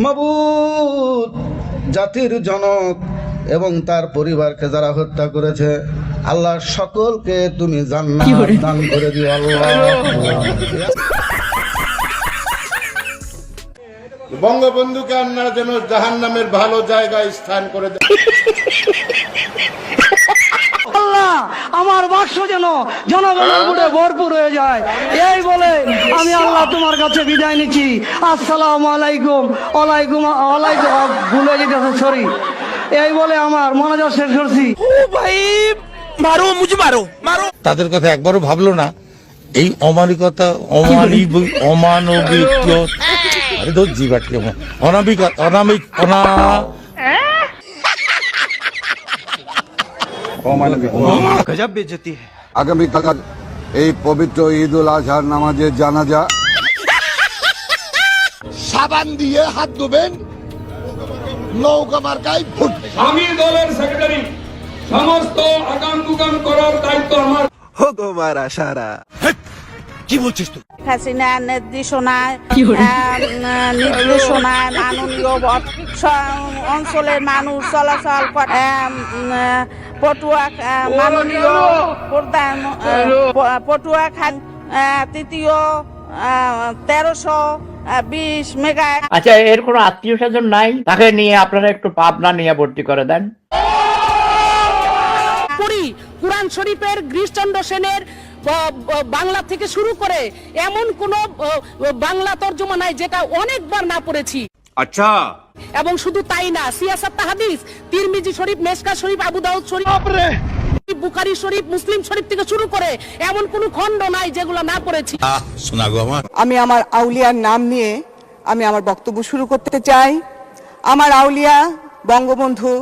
মাবুদ, জাতির জনক এবং তার পরিবারকে যারা হত্যা করেছে, আল্লাহ সকলকে তুমি জান্নাত দান করে দিও আল্লাহ। বঙ্গবন্ধুকে আপনারা যেন জাহান্নামের ভালো জায়গায় স্থান করে দেন। আল্লাহ, আমার বাক্স যেন জনগণের বুড়ে ভরপুর হয়ে যায়, এই বলে আমি আল্লাহ তোমার কাছে বিদায় নিচ্ছি। আসসালামু আলাইকুম। ওয়ালাইকুম ওয়ালাইকুম, ভুলে যেতেছে, সরি। এই বলে আমার মনোযোগ শেষ করছি। তাদের কথা একবারও ভাবলো না। এই অমানবিকতা, অমানবিক আরে ধর জিবাটকে অনামিক অনামিক অনা আগামীকাল এই পবিত্র ঈদ উল আজহার নামাজের জানাজা। সাবান দিয়ে হাত ধুবেন, নৌকা মার্কায় ভোট। আমি দলের সেক্রেটারি, সমস্ত আগাম দুগাম করার দায়িত্ব আমার। কি বলছিস তুই? হাসিনা নির্দেশনায় মাননীয় অঞ্চলের মানুষ চলাচল করে। পটুয়া মাননীয় প্রধান পটুয়া খান তৃতীয় 1320 মেগা। আচ্ছা, এর কোনো আত্মীয় স্বজন নাই? তাকে নিয়ে আপনারা একটু পাবনা নিয়ে ভর্তি করে দেন। কুরআন শরীফের গিরিশচন্দ্র সেনের বাংলা থেকে শুরু করে এমন কোন বাংলা তর্জমা নাই যেটা অনেকবার না পড়েছি। আচ্ছা, এবং শুধু তাই না, সিয়াসাত হাদিস, তিরমিজি শরীফ, মেশকা শরীফ, আবু দাউদ শরীফ, বুখারী শরীফ, মুসলিম শরীফ থেকে শুরু করে এমন কোন খণ্ড নাই যেগুলো না পড়েছি। শোনা গো আমার। আমি আমার আউলিয়ার নাম নিয়ে আমি আমার বক্তব্য শুরু করতে চাই। আমার আউলিয়া বঙ্গবন্ধু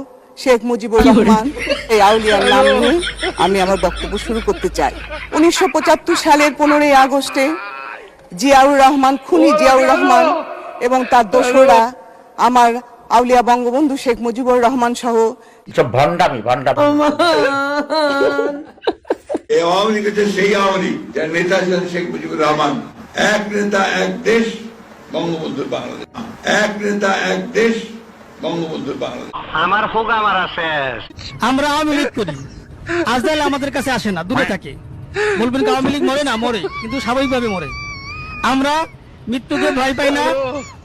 শেখ মুজিবুর রহমান, এই আউলিয়ার নাম নিয়ে আমি আমার বক্তব্য শুরু করতে চাই। 1975 সালের 15ই আগস্টে জিয়াউর রহমান, খুনি জিয়াউর রহমান এবং তার দোসররা আমার আউলিয়া বঙ্গবন্ধু শেখ মুজিবুর রহমান সহ ভণ্ডামি। এই আওয়ামী লীগ হচ্ছে সেই আওয়ামী লীগ যার নেতা ছিলেন শেখ মুজিবুর রহমান। এক নেতা এক দেশ, বঙ্গবন্ধুর বাংলাদেশ। এক নেতা এক দেশ, বঙ্গবন্ধুর বাংলাদেশ। আমার হোক আমার শেষ। আমরা আওয়ামী লীগ করি, আজকাল আমাদের কাছে আসে না, দূরে থাকে। বলবেন আওয়ামী লীগ মরে না, মরে, কিন্তু স্বাভাবিকভাবে মরে। আমরা মৃত্যুকে ভয় পাই না,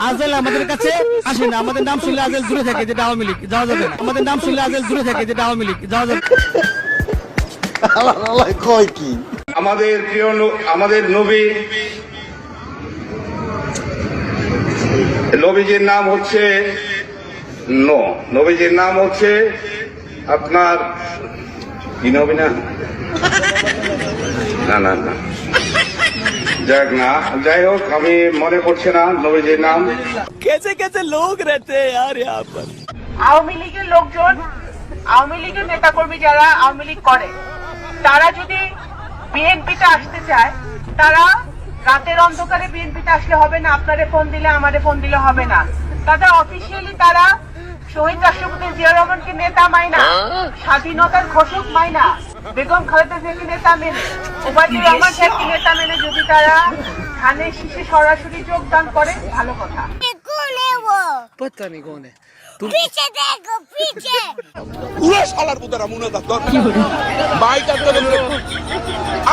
আজকাল আমাদের কাছে আসে না। আমাদের নাম শুনলে আজকাল দূরে থাকে, যেটা আওয়ামী লীগ, যাওয়া যাবে না। আমাদের নাম শুনলে আজকাল দূরে থাকে, যেটা আওয়ামী লীগ, যাওয়া যাবে। আমাদের প্রিয় আমাদের নবীজির নাম হচ্ছে নবীজির নাম হচ্ছে আপনার কি নবী না না না যাক না, যাই হোক, আমি মনে করছি না নবীজির নাম। कैसे लोग रहते हैं यार यहाँ पर। আওয়ামী লীগের লোকজন, আওয়ামী লীগের নেতাকর্মী যারা আওয়ামী লীগ করে, তারা যদি বিএনপিতে আসতে চায়, তারা রাতের অন্ধকারে বিএনপিতে আসলে হবে না। আপনারে ফোন দিলে, আমারে ফোন দিলে হবে না। তাদের অফিসিয়ালি তারা শহীদ রাষ্ট্রপতি জিয়া রহমানকে নেতা মাইনা, স্বাধীনতার ঘোষক মাইনা, বেগম খালেদা জিয়াকে নেতা মেনে, ওবায়দুর রহমান সাহেবকে নেতা মেনে যদি তারা ধানের শীষে সরাসরি যোগদান করে, ভালো কথা।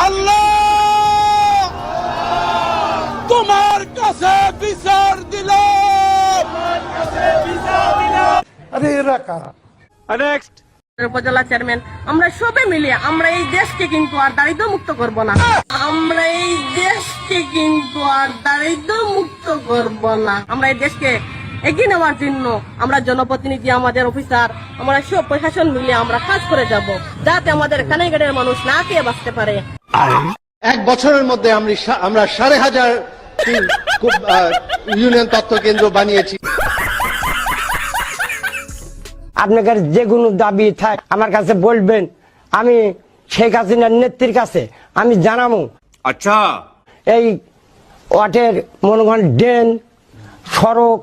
আল্লাহ তোমার কাছে বিচার দিলাম। আরে এরা কারা? নেক্সট উপজেলা চেয়ারম্যান, আমরা সবে মিলে আমরা এই দেশকে কিন্তু আর দারিদ্র মুক্ত করব না। আমরা এই দেশকে কিন্তু আর দারিদ্র মুক্ত করব না। আমরা এই দেশকে এগিয়ে নেওয়ার জন্য আমরা জনপ্রতিনিধি, আমাদের অফিসার, আমরা সব প্রশাসন মিলে আমরা কাজ করে যাব, যাতে আমাদের কানাইঘাটের মানুষ না খেয়ে বাঁচতে পারে। এক বছরের মধ্যে আমরা 5,500 ইউনিয়ন তথ্য কেন্দ্র বানিয়েছি। আপনাদের যে কোনো দাবি থাক আমার কাছে বলবেন, আমি শেখ হাসিনার নেত্রীর কাছে আমি জানাবো। আচ্ছা, এই ওয়াটের মনে করেন ড্রেন, সড়ক,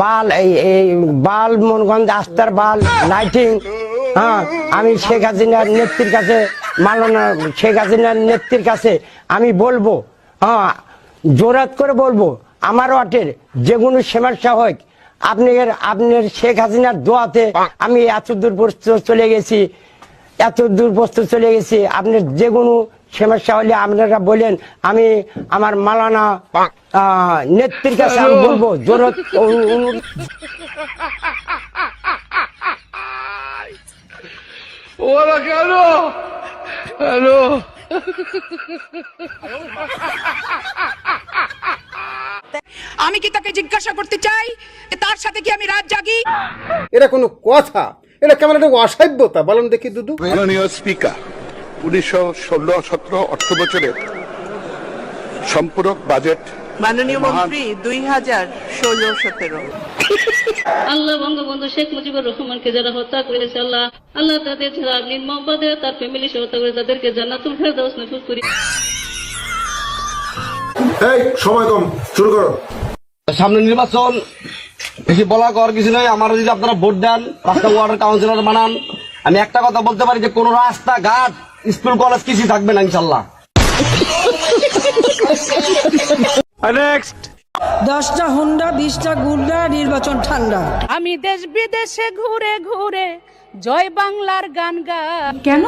বাল, এই বাল মনে করেন রাস্তার বাল, লাইটিং, হ্যাঁ, আমি শেখ হাসিনার নেত্রীর কাছে, মাননীয় শেখ হাসিনার নেত্রীর কাছে আমি বলবো, হ্যাঁ, জোরাত করে বলবো, আমার ওয়াটের যে কোনো সমস্যা হোক, আপনার শেখ হাসিনার দোয়াতে আমি এত দূর চলে গেছি, আপনার যে কোনো সমস্যা হলে আপনারা বলেন, আমি আমার মালানা নেত্রীর কাছে আমি বলবো জোরত আমি কি তাকে জিজ্ঞাসা করতে চাই তার সাথে কি আমি রাত জাগি? এটা কোনো কথা? এটা কেমন একটা অসভ্যতা বলেন দেখি দুদু। মাননীয় স্পিকার, 2016-17 অর্থ বছরের সম্পূরক বাজেট মাননীয় মন্ত্রী 2016-17 আল্লাহ বঙ্গবন্ধু শেখ মুজিবুর রহমানকে যারা হত্যা করেছে, আল্লাহ আল্লাহ তাদের যারা নির্মমভাবে তার ফ্যামিলি সহ হত্যা করে তাদেরকে জান্নাতুল ফেরদাউস নসিব করি। এই সময় কম, শুরু করো। সামনে নির্বাচন, বেশি বলা কর কিছু নয়। আমার যদি আপনারা ভোট দেন, রাস্তা ওয়ার্ডের কাউন্সিলর বানান, আমি একটা কথা বলতে পারি যে কোন রাস্তাঘাট, স্কুল কলেজ কিছু থাকবে না ইনশাল্লাহ। 10টা হুন্ডা 20টা গুন্ডা, নির্বাচন ঠান্ডা। আমি দেশ বিদেশে ঘুরে ঘুরে জয় বাংলার গান গাই। কেন?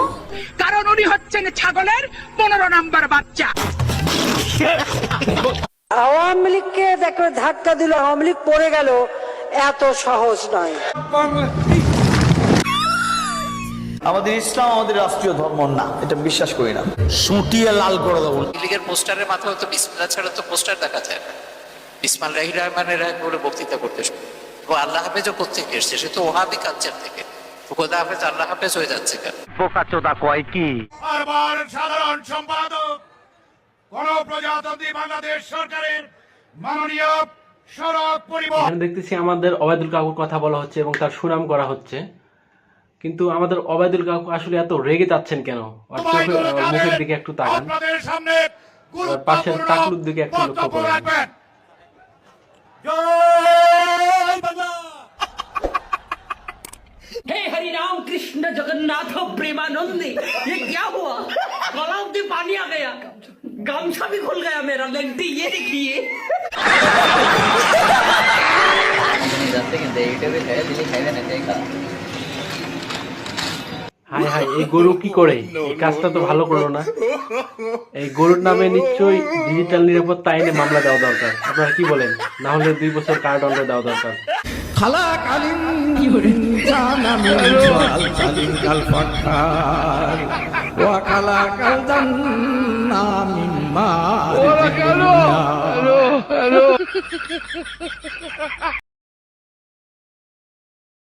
কারণ উনি হচ্ছেন ছাগলের 15 নাম্বার বাচ্চা। আওয়ামী লীগকে দেখো ধাক্কা দিল, আওয়ামী লীগ পড়ে গেল, এত সহজ নয়। আমাদের ইসলাম আমাদের রাষ্ট্রীয় ধর্ম না, এটা বিশ্বাস করি না। সুটিয়ে লাল করে দেবো। লীগের পোস্টারের মাথায় তো বিসমিল্লাহ ছাড়া তো পোস্টার দেখা যায় না। বিসমিল্লাহির রহমানির রহিম বলে বক্তৃতা করতে শুরু। ও আল্লাহ হাফেজও কোত্থেকে এসছে? সে তো ওহাবি কালচার থেকে। খোদা হাফেজ আল্লাহ হাফেজ হয়ে যাচ্ছে কেন? বোকাচোদা কয় কি? বারবার সাধারণ সম্পাদক গণপ্রজাতন্ত্রী বাংলাদেশ সরকারের মাননীয় সড়ক পরিবহন। দেখতেছি আমাদের ওবায়দুল কাকুর কথা বলা হচ্ছে এবং তার সুনাম করা হচ্ছে, কিন্তু আমাদের ওবায়দুল কাকু আসলে এত রেগে যাচ্ছেন কেন? মুখের দিকে একটু তাকান, পাশের টাকলুর দিকে একটু লক্ষ্য করুন। हे हरि राम कृष्ण जगन्नाथ प्रेमानंदी, ये क्या हुआ? गला में पानी आ गया, गामछा भी खुल गया मेरा। लगती ये देखिए। হাই হাই, এই গরু কি করে? এই কাজটা তো ভালো করলো না। এই গরুর নামে নিশ্চয়ই ডিজিটাল নিরাপত্তা আইনে মামলা দেওয়া দরকার। আপনারা কি বলেন? না হলে 2 বছর কারাদণ্ড দেওয়া দরকার। খালাকালীন জানামিন কালীন কাল পাখার ওয়া খালাকাল জান্নামিন মা